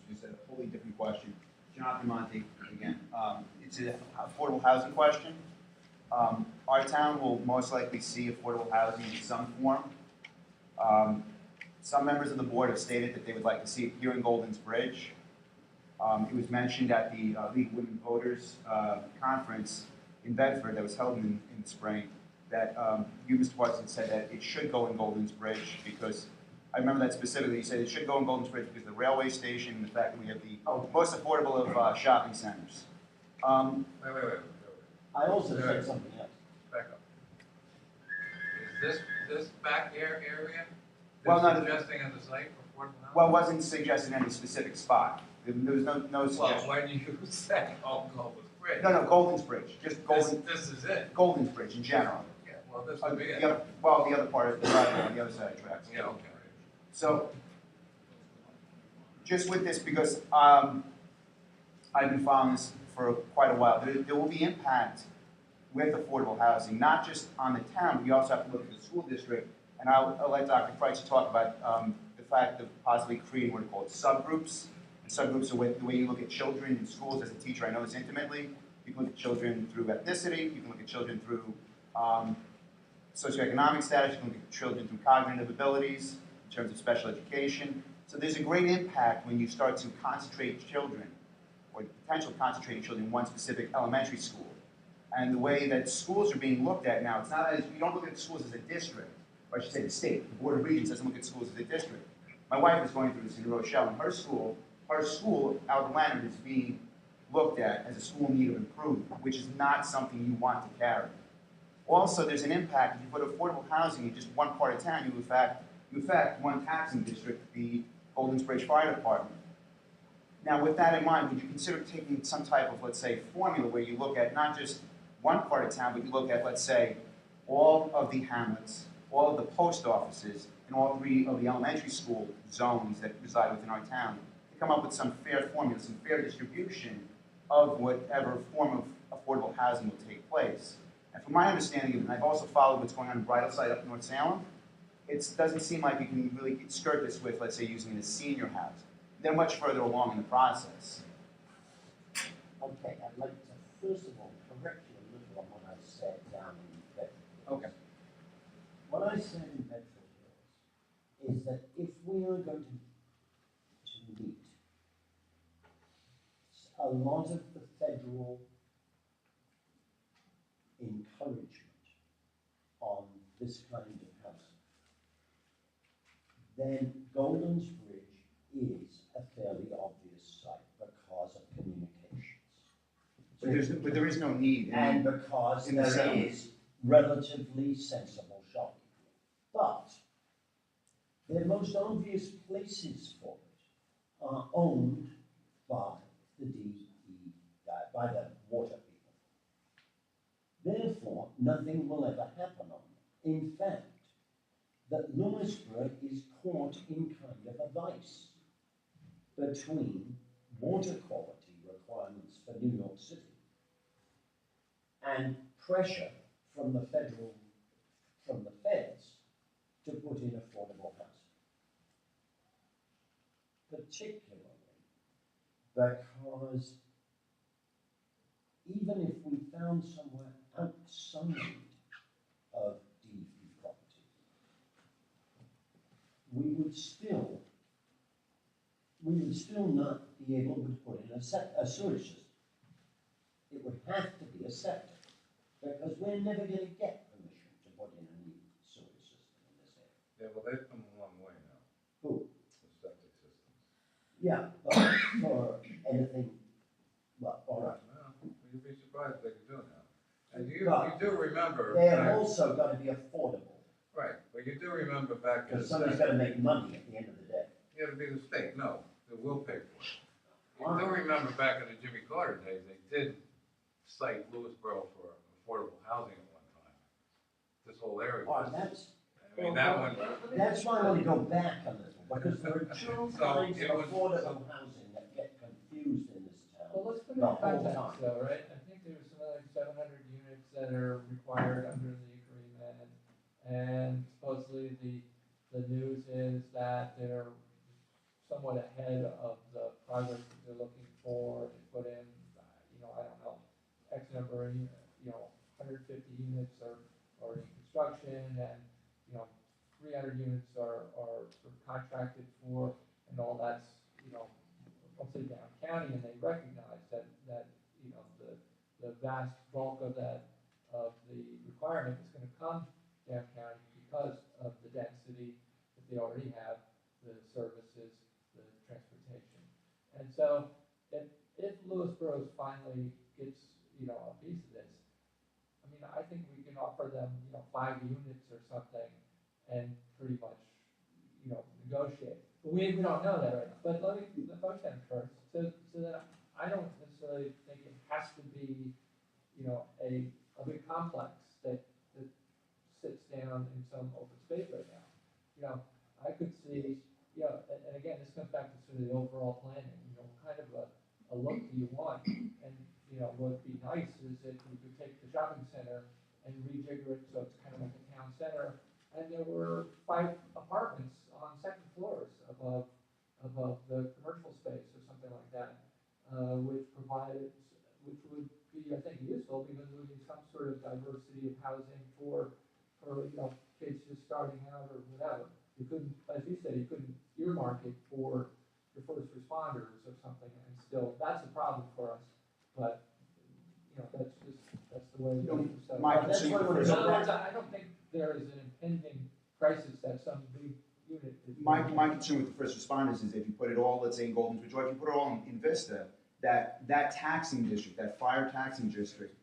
just a totally different question. Jonathan Monte again. It's an affordable housing question. Our town will most likely see affordable housing in some form. Some members of the board have stated that they would like to see it here in Golden's Bridge. It was mentioned at the League of Women Voters conference in Bedford that was held in the spring that you, Mr. Parsons, said that it should go in Golden's Bridge because I remember that specifically. You said it should go in Golden's Bridge because of the railway station and the fact that we have the most affordable of shopping centers. Wait. I also said something else. Back up. Is this back area? Well, no, suggesting as a site for affordable housing? Well, it wasn't suggesting any specific spot. There was no suggestion. Well, when you say Golden's Bridge. No, Golden's Bridge. Just Golden. This is it. Golden's Bridge in general. Yeah, well, this would be it. The other part of the driveway on the other side of the tracks. Yeah, okay. So, just with this, because I've been following this for quite a while, there will be impact with affordable housing, not just on the town, but you also have to look at the school district. And I'll let Dr. Kreutzer talk about the fact of possibly creating what are called subgroups. And subgroups are the way you look at children in schools. As a teacher, I know this intimately. You can look at children through ethnicity. You can look at children through socioeconomic status. You can look at children through cognitive abilities in terms of special education. So there's a great impact when you start to concentrate children, or the potential of concentrating children in one specific elementary school. And the way that schools are being looked at now, it's not as, you don't look at schools as a district, or I should say the state. The Board of Regents doesn't look at schools as a district. My wife is going through this in Rochelle, and her school, Albert Leonard, is being looked at as a school in need of improvement, which is not something you want to carry. Also, there's an impact. If you put affordable housing in just one part of town, you affect one taxing district, the Golden's Bridge Fire Department. Now, with that in mind, would you consider taking some type of, let's say, formula where you look at not just one part of town, but you look at, let's say, all of the hamlets, all of the post offices, and all 3 of the elementary school zones that reside within our town, to come up with some fair formula, some fair distribution of whatever form of affordable housing will take place. And from my understanding of it, and I've also followed what's going on in Bridleside up in North Salem, it doesn't seem like you can really skirt this with, let's say, using it as senior housing. They're much further along in the process. Okay, I'd like to first of all correct you a little on what I said down in Bedford. Okay. What I said in Bedford Hills is that if we are going to meet a lot of the federal encouragement on this kind of housing, then Golden's Bridge is a fairly obvious site because of communications. But there is no need. And because there is relatively sensible shopping. But the most obvious places for it are owned by the by the water people. Therefore, nothing will ever happen on them. In fact, that Lewisboro is caught in kind of a vice between water quality requirements for New York City and pressure from the feds to put in affordable housing. Particularly because even if we found somewhere outside of DV property, we would still not be able to put in a sewage system. It would have to be a septic, because we're never going to get permission to put in a new sewage system in this area. Yeah, well, they've come a long way now. Who? The septic systems. Yeah, but for anything, well, all right. Well, you'd be surprised if they could do it now. And you do remember. They have also got to be affordable. Right, but you do remember back in the Because somebody's got to make money at the end of the day. You have to be the state. No, they will pay for it. You do remember back in the Jimmy Carter days, they did cite Lewisboro for affordable housing at one time. This whole area. That's why I want to go back a little, because there are 2 kinds of affordable housing that get confused in this town. Well, let's put it in context though, right? I think there's something like 700 units that are required under the agreement, and supposedly the news is that they're somewhat ahead of the progress that they're looking for. They put in, I don't know, X number of, 150 units are already in construction, and 300 units are sort of contracted for, and all that's mostly down county, and they recognize that the vast bulk of the requirement is going to come down county because of the density that they already have, the services, the transportation. And so if Lewisboro finally gets, a piece of this, I mean, I think we can offer them, 5 units or something and pretty much, negotiate. But we don't know that right now. But let me vote them first, so that I don't necessarily think it has to be, a big complex that sits down in some open space right now. I could see, and again, this comes back to sort of the overall planning, what kind of a look do you want? And, what'd be nice is if we could take the shopping center and rejigger it so it's kind of like a town center, and there were 5 apartments on second floors above the commercial space or something like that, which would be, I think, useful because there would be some sort of diversity of housing for kids just starting out or whatever. You couldn't, as you said, you couldn't earmark it for your first responders or something, and still, that's a problem for us. But that's the way it is. So, My that's concern what with we're the in other first- words, I don't think there is an impending crisis that some big unit is. my concern with the first responders is if you put it all, let's say in Golden Ridge, or if you put it all in Vista, that taxing district, that fire taxing district,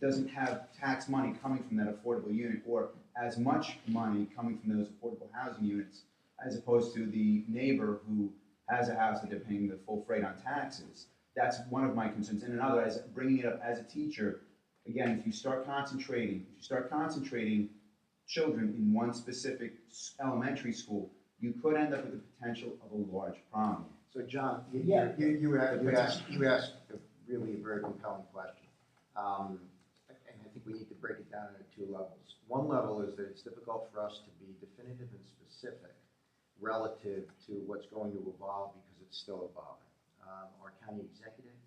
doesn't have tax money coming from that affordable unit, or as much money coming from those affordable housing units, as opposed to the neighbor who has a house that they're paying the full freight on taxes. That's one of my concerns. And another, as bringing it up as a teacher, again, if you start concentrating children in one specific elementary school, you could end up with the potential of a large problem. So John, Yeah. you asked a really very compelling question. And I think we need to break it down into 2 levels. One level is that it's difficult for us to be definitive and specific relative to what's going to evolve because it's still evolving. Our county executive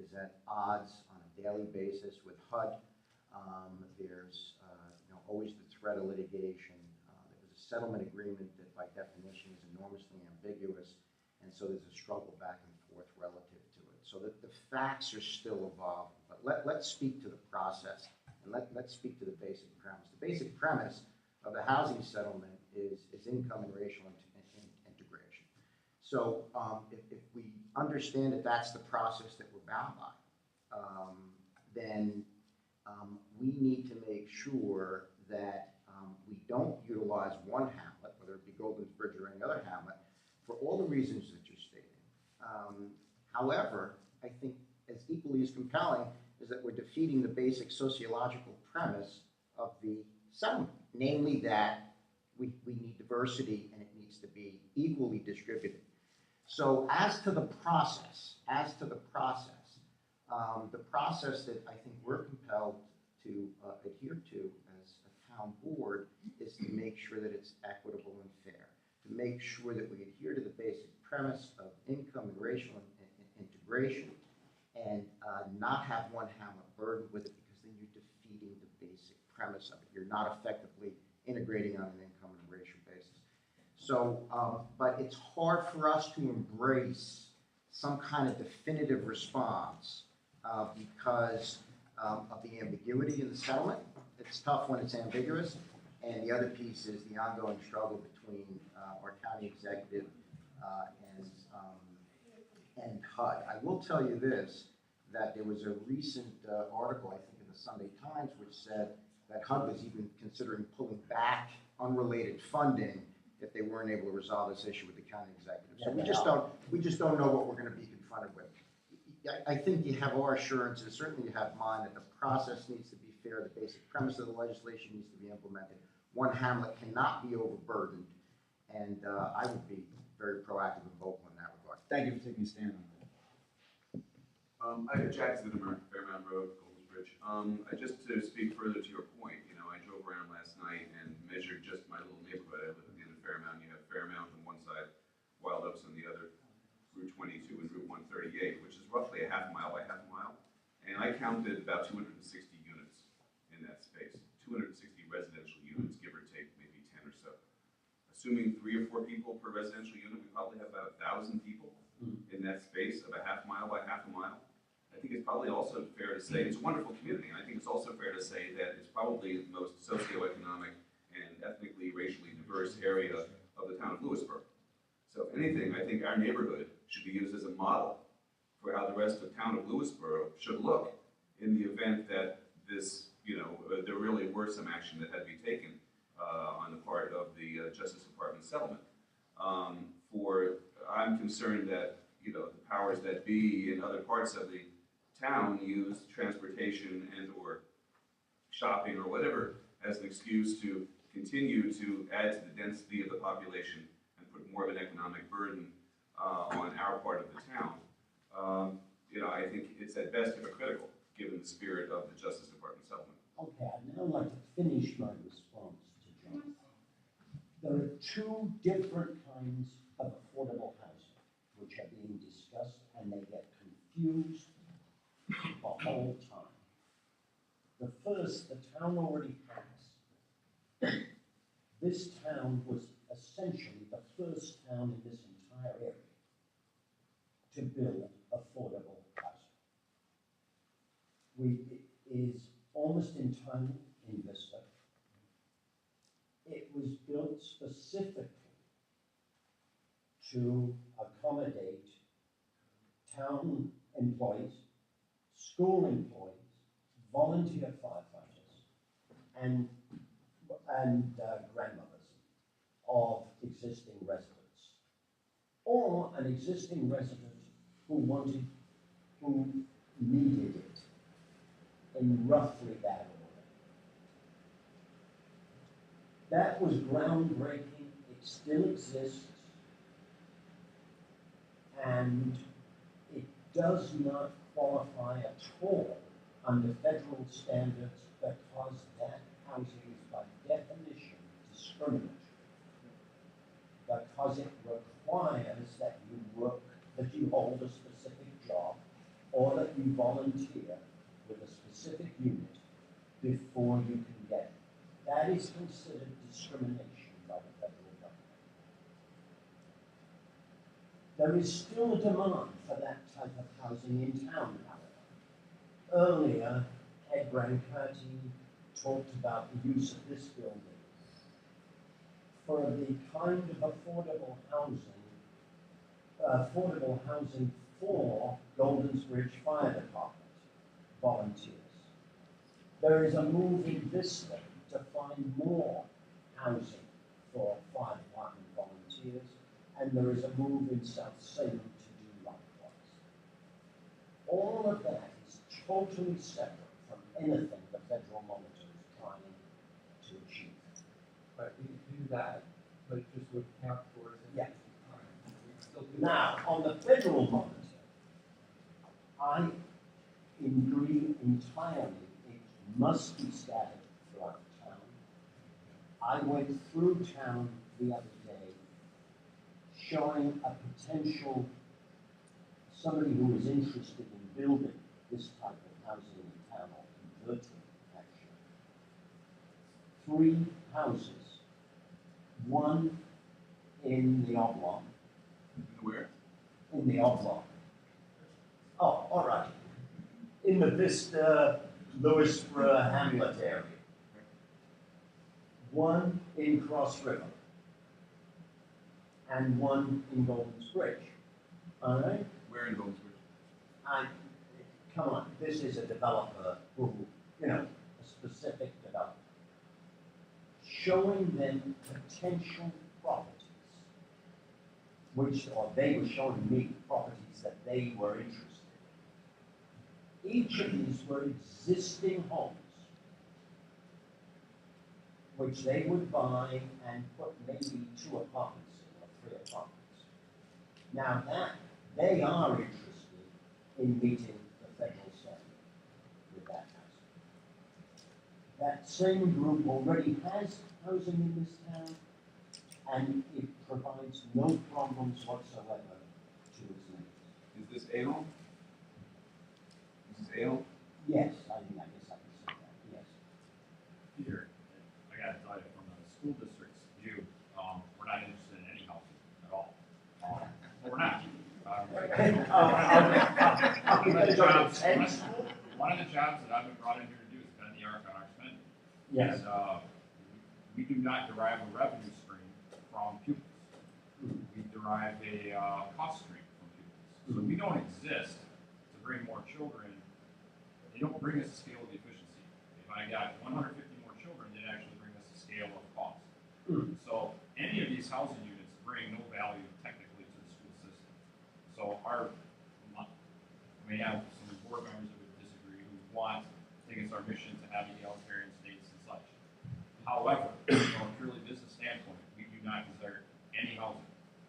is at odds on a daily basis with HUD. There's always the threat of litigation. There was a settlement agreement that by definition is enormously ambiguous, and so there's a struggle back and forth relative to it. So that the facts are still evolving. But let's speak to the process, and let's speak to the basic premise. The basic premise of the housing settlement is income and racial integration. So if we understand that that's the process that we're bound by, then we need to make sure that we don't utilize one hamlet, whether it be Golden's Bridge or any other hamlet, for all the reasons that you're stating. However, I think as equally as compelling is that we're defeating the basic sociological premise of the settlement, namely that we need diversity and it needs to be equally distributed. So as to the process, the process that I think we're compelled to adhere to as a town board is to make sure that it's equitable and fair, to make sure that we adhere to the basic premise of income and racial integration, and not have one hamlet burdened with it, because then you're defeating the basic premise of it. You're not effectively integrating on an income and racial basis. So, but it's hard for us to embrace some kind of definitive response because of the ambiguity in the settlement. It's tough when it's ambiguous. And the other piece is the ongoing struggle between our county executive and HUD. I will tell you this, that there was a recent article, I think in the Sunday Times, which said that HUD was even considering pulling back unrelated funding if they weren't able to resolve this issue with the county executive. So we just don't know what we're going to be confronted with. I think you have our assurances, certainly you have mine, that the process needs to be fair, the basic premise of the legislation needs to be implemented. One hamlet cannot be overburdened, and I would be very proactive and vocal in that regard. Thank you for taking a stand on that. Jack Zittimer, Fairmount Road, Golders Bridge. Just to speak further to your point, I drove around last night and measured just my little neighborhood. I live at the end of Fairmount. You have Fairmount on one side, Wild Oak close on the other, Route 22 and Route 138, which is roughly a half mile by half mile. And I counted about 260 units in that space, 260 residential units, give or take maybe 10 or so. Assuming 3 or 4 people per residential unit, we probably have about 1,000 people in that space of a half mile by half a mile. I think it's probably also fair to say, it's a wonderful community, and I think it's also fair to say that it's probably the most socioeconomic and ethnically, racially diverse area of the town of Lewisboro. So if anything, I think our neighborhood should be used as a model for how the rest of the town of Lewisboro should look in the event that this, there really were some action that had to be taken on the part of the Justice Department settlement. I'm concerned that, the powers that be in other parts of the town use transportation and or shopping or whatever as an excuse to continue to add to the density of the population and put more of an economic burden on our part of the town. I think it's at best hypocritical given the spirit of the Justice Department settlement. Okay, I'd now like to finish my response to Jonathan. There are 2 different kinds of affordable housing which are being discussed, and they get confused the whole time. The first, the town already has. This town was essentially the first town in this entire area to build affordable housing. It is almost entirely in Vista. It was built specifically to accommodate town employees, school employees, volunteer firefighters, and grandmothers of existing residents, or an existing resident who needed it in roughly that order. That was groundbreaking. It still exists, and it does not qualify at all under federal standards because that housing is by definition discriminatory. Because it requires that you work, that you hold a specific job, or that you volunteer with a specific unit before you can get it. That is considered discrimination by the federal government. There is still a demand for that type of housing in town, however. Earlier, Ed Brancati talked about the use of this building for the kind of affordable housing for Golden's Bridge Fire Department volunteers. There is a move in Vista to find more housing for fire department volunteers, and there is a move in South Salem to do likewise. All of that is totally separate from anything the federal monitor is trying to achieve. But we can do that, but it just would count towards it. Yeah. We can still do Now, on the federal monitor, I agree entirely. It must be scattered throughout town. I went through town the other day showing a potential, somebody who was interested in building this type of housing in town, or converting actually. 3 houses, one in the oblong. Where? In the oblong. Oh, all right. In the Vista, Lewisboro Hamlet area. One in Cross River. And one in Golden's Bridge. All right? Where in Golden's Bridge? Come on, this is a developer who, a specific developer. Showing them potential properties, or they were showing me properties that they were interested in. Each of these were existing homes, which they would buy and put maybe 2 apartments in, or 3 apartments. Now they are interested in meeting the federal standard with that housing. That same group already has housing in this town, and it provides no problems whatsoever to its neighbors. Is this A home? Is this A home? Yes, I guess I can say that, yes. Peter, I gotta tell you, from the school district's view, we're not interested in any housing at all. Well, we're not. One of the jobs that I've been brought in here to do is bend the arc on our spending. Yes. And, we do not derive a revenue stream from pupils. We derive a, cost stream from pupils. So we don't exist to bring more children. They don't bring us a scale of efficiency. If I got 150 more children, they'd actually bring us a scale of cost. So any of these housing units bring no value technically to the school system. So we have some board members that would disagree who think it's our mission to have egalitarian states and such. However, from a purely business standpoint, we do not desire any housing,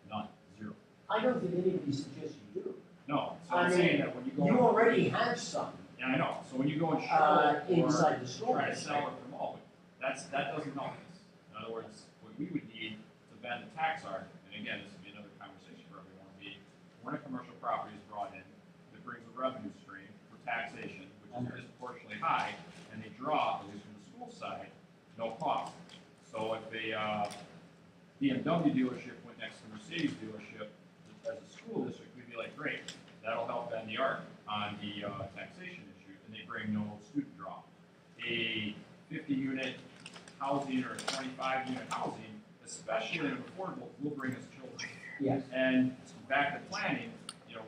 none, zero. I don't think anybody suggests you do. No, so I I'm mean, saying that when you go. You already have some, Yeah, I know, so when you go and show inside or the school try to district. sell or promote, that doesn't help us. In other words, what we would need to bend the tax arc, and again, this would be another conversation for everyone, when a commercial property is brought in, it brings a revenue stream for taxation, which is disproportionately high, and they draw, at least from the school side, no cost. So if a BMW dealership went next to a Mercedes dealership, as a school district, we'd be like, great, that'll help bend the arc on the taxation issue, and they bring no student draw. A 50-unit housing or a 25-unit housing, especially in affordable, will bring us children. Yes. And back to planning,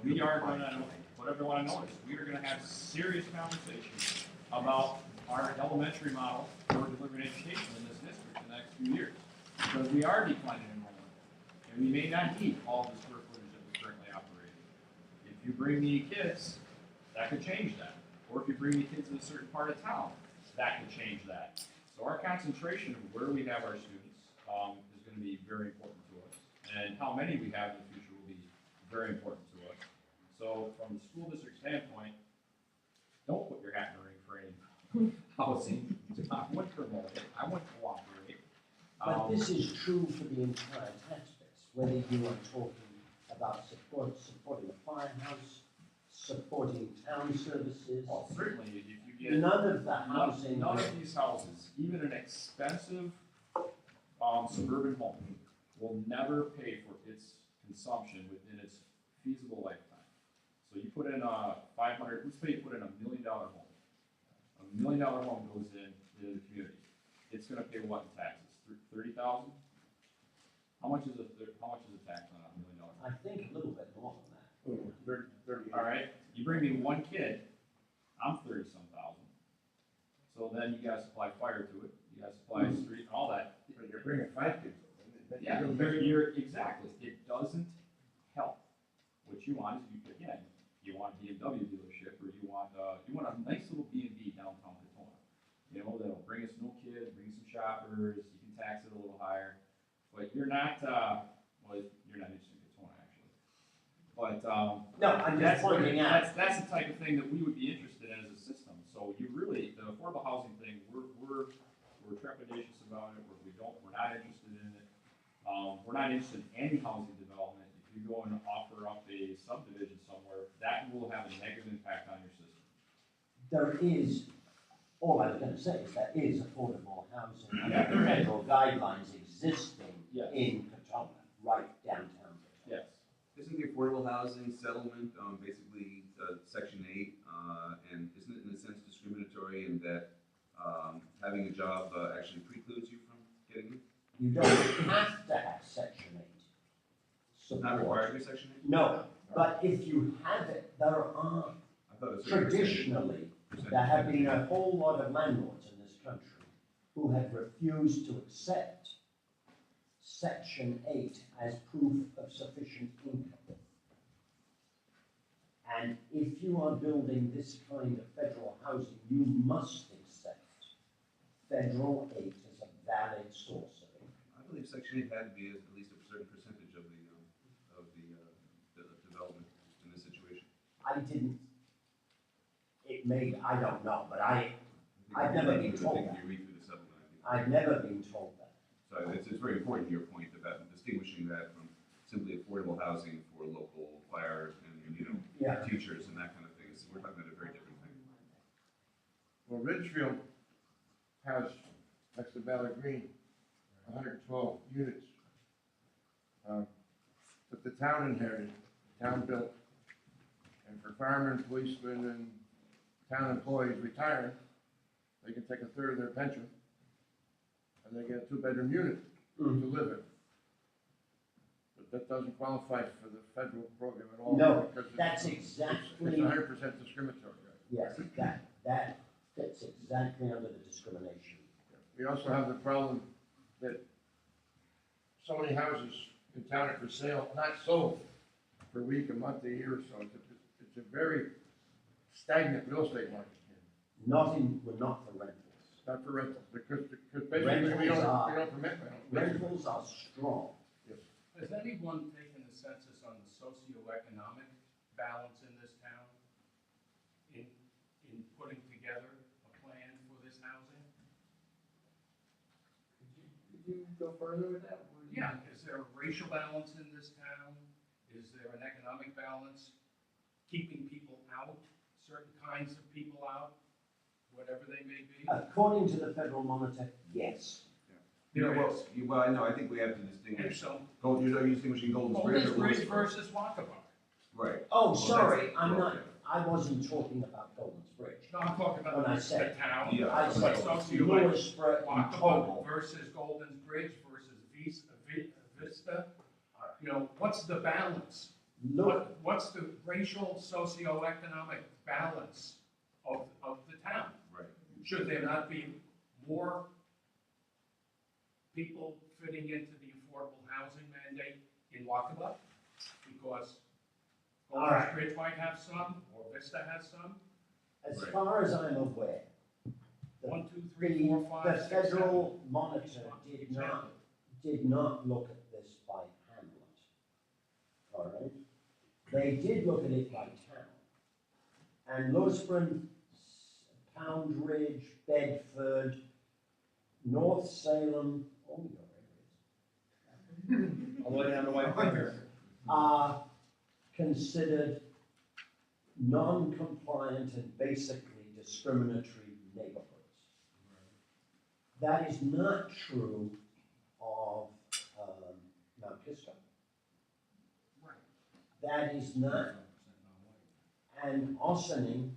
we are going to, what everyone notice, we are going to have serious conversations about our elementary model for delivering education in this district in the next few years. Because we are declining enrollment, and we may not need all the square footage that we're currently operating. If you bring me kids, that could change that. Or if you bring me kids in a certain part of town, that could change that. So our concentration of where we have our students is going to be very important to us. And how many we have in the future will be very important to us. So from the school district standpoint, don't put your hat in the ring for any housing. I wouldn't promote it. I wouldn't cooperate. But this is true for the entire tax base, whether you are talking about supporting a firehouse, supporting town services. Well, certainly, if you get None of the housing. none of these houses, even an expensive suburban home, will never pay for its consumption within its feasible lifetime. So you put in a 500, let's say you put in $1 million home. $1 million home goes into the community. It's going to pay what in taxes? $30,000? How much is a tax on $1 million home? I think a little bit more than that. All right, you bring me one kid, I'm 30-some thousand. So then you gotta supply fire to it, you gotta supply street and all that. But you're bringing 5 kids. Yeah, exactly, it doesn't help. What you want is, again, you want a BMW dealership, or you want a nice little B&B downtown Daytona. That'll bring us no kids, bring some shoppers, you can tax it a little higher. But you're not, you're not interested in Daytona, actually. But, No, I'm just pointing out. that's the type of thing that we would be interested in as a system. So you really, the affordable housing thing, we're trepidatious about it, we're not interested in it. We're not interested in any housing development. If you go and offer up a subdivision somewhere, that will have a negative impact on your system. There is, all I was going to say is there is affordable housing under federal guidelines existing Yes. in Katona, right downtown Katona. Yes. Isn't the affordable housing settlement basically Section 8, and isn't it in a sense discriminatory in that having a job actually precludes you from getting it? You don't have to have Section 8 support. Not required to be Section 8? No, but if you have it, there are I thought it was traditionally, there have been a whole lot of landlords in this country who have refused to accept Section 8 as proof of sufficient income. And if you are building this kind of federal housing, you must accept federal aid as a valid source of income. I believe Section 8 had to be at least a certain percentage of the development in this situation. I don't know, but I've never been told I think that. if you read through the settlement, I've never been told that. So it's very important to your point about the distinguishing that from simply affordable housing for local fire and, Yeah. teachers and that kind of thing. So we're talking about a very different thing. Well, Ridgefield has, next to Valley Green, 112 units. That the town inherited, the town built. And for firemen, policemen, and town employees retiring, they can take a third of their pension, and they get a 2-bedroom unit to live in. But that doesn't qualify for the federal program at all. No, because it's- that's It's exactly, 100% discriminatory. yes, that fits exactly under the discrimination. We also have the problem that so many houses in town are for sale, not sold, for a week, a month, a year or so. It's a very stagnant real estate market here. We're not for rentals. Not for rental, because basically we don't permit rentals. Rentals are strong. Yes. Has anyone taken a census on the socioeconomic balance in this town in putting together a plan for this housing? Could you go further with that? Yeah, is there a racial balance in this town? Is there an economic balance, keeping people out, certain kinds of people out, whatever they may be? According to the federal monitor, yes. There well, is. well, I know, I think we have to And distinguish, so, you're distinguishing Golden Bridge or Golden Bridge Lewisboro? versus Walkabout. Right. Oh, Well, sorry, that's- I'm not, okay. I wasn't talking about Golden's Bridge. No, I'm talking When about I the said- town. Yeah. I said Socioeconomic. Lewisboro in Walkabout total. versus Golden's Bridge versus Vista. What's the balance? Look, What's the racial, socioeconomic balance of the town? Right. Should there not be more people fitting into the affordable housing mandate in Walkabout? Because All Golden's right. Bridge might have some, or Vista has some. as Right. far as I'm aware, the 1, 2, 3, 4, 5, the 6, 7. federal monitor did not look at this by hamlet. All right? They did look at it by town. And Lewisboro, Pound Ridge, Bedford, North Salem, all your areas, All the way down to White Plains. are considered non-compliant and basically discriminatory neighborhoods. That is not true of Mount Kisco. That is not, and Ossining,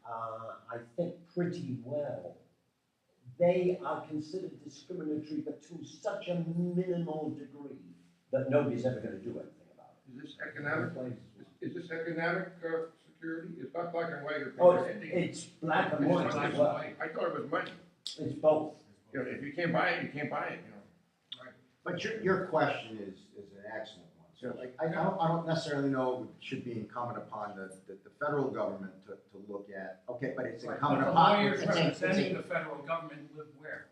I think pretty well. They are considered discriminatory, but to such a minimal degree that nobody's ever gonna do anything about it. Is this economic, is this economic security? It's not black and white or. Oh, it's black and white, It's black and well, white. I thought it was money. it's both. If you can't buy it, you can't buy it, But your question is an excellent one. So like, I don't necessarily know it should be incumbent upon the federal government to look at, okay, but it's incumbent But the upon. lawyers it's a- representing the federal government live where?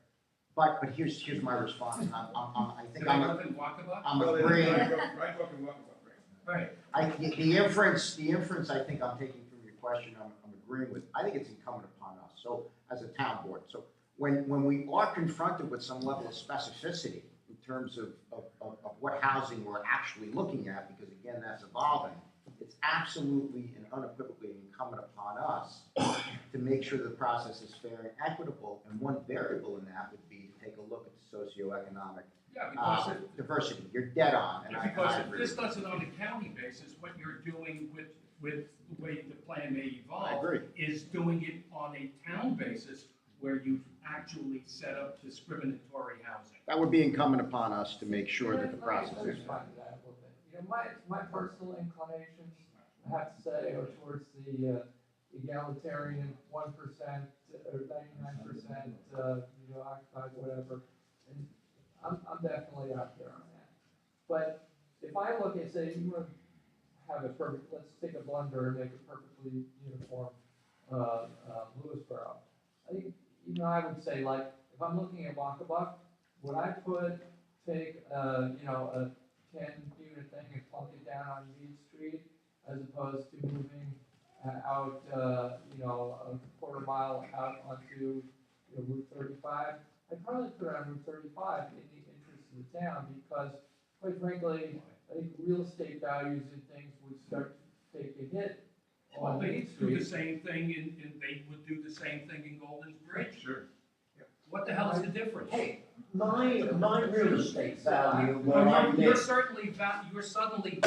But here's my response, and I Do think they I'm live in Walkabout? agreeing. Right, fucking welcome, right. Right. The inference I think I'm taking from your question, I'm agreeing with, I think it's incumbent upon us, so, as a town board. So when we are confronted with some level of specificity in terms of what housing we're actually looking at, because again, that's evolving, it's absolutely and unequivocally incumbent upon us to make sure the process is fair and equitable, and one variable in that would be to take a look at the socioeconomic Yeah, because diversity. You're dead on, and I because if agree. this does it on a county basis, what you're doing with the way the plan may I evolve agree. is doing it on a town basis where you actually set up discriminatory housing. That would be incumbent upon us to make sure that the process Let me is. respond to that a little bit. My personal inclinations, I have to say, are towards the egalitarian 1% or 99%, occupied, whatever. And I'm definitely out there on that. But if I look and say, you want to have a perfect, let's take a blender and make a perfectly uniform Lewisboro. I think, I would say, like, if I'm looking at Walkabout, would I take a 10-unit thing and plunk it down on Mead Street as opposed to moving out, a quarter mile out onto Route 35? I'd probably put it on Route 35 in the interest of the town, because quite frankly, I think real estate values and things would start to take a hit Well, on they Main do the Street. same thing they would do the same thing in Golden's Bridge. Sure. What the hell is the difference? Hey, my real estate value where I You're live. certainly, you're suddenly